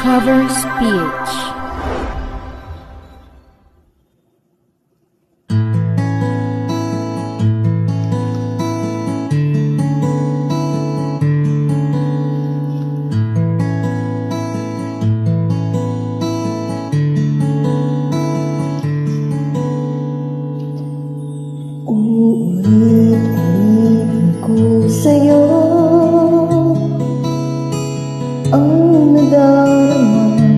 Covers PH. Uulit-ulitin ko sa'yo ang nadarama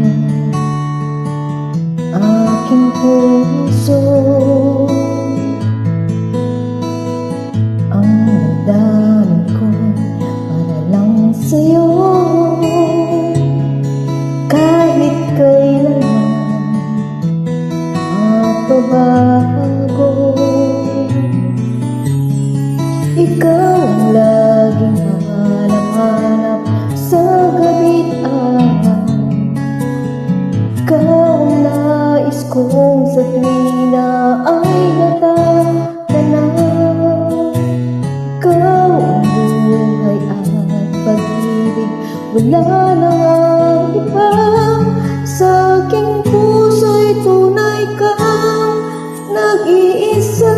aking puso, ang nadaman ko para lang sa'yo. Kahit kailanman mapabago, ikaw ang laging hanap-hanap sa gabi't araw. Ikaw ang nais kong sa tuwina ay natatanaw. Ikaw ang buhay at pag-ibig, wala nang ang iba. Sa aking puso'y tunay kang nag-iisa.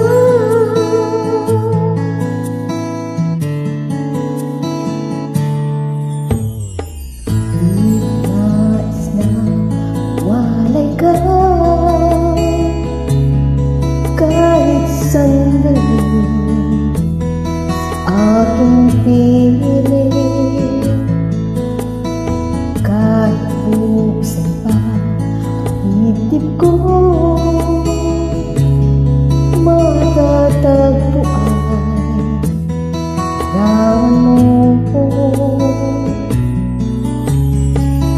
Kahit sandali sa aking piling, kahit buksan pa ang dibdib ko, matatagpuan raman mo.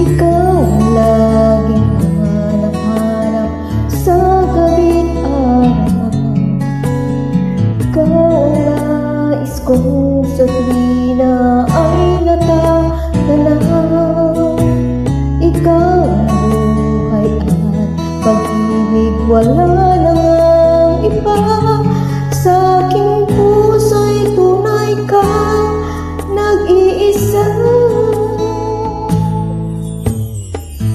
Ikaw ang laging hanap-hanap sa gabi't araw. Ikaw ang nais kong sa tuwina ay natatanaw. Ikaw ang buhay at pag-ibig, wala nang ang iba. Sa aking puso'y tunay kang nag-iisa.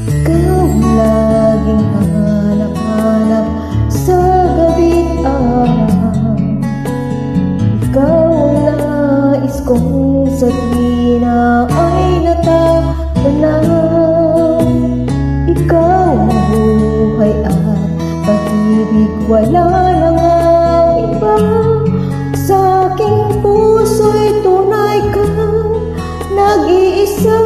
Ikaw ang laging hanap-hanap sa gabi't araw. Ikaw ang nais kong sa tuwina ay natatanaw. Ikaw ang buhay at pag-ibig, wala nang ang iba. Sa aking puso'y tunay kang nag-iisa.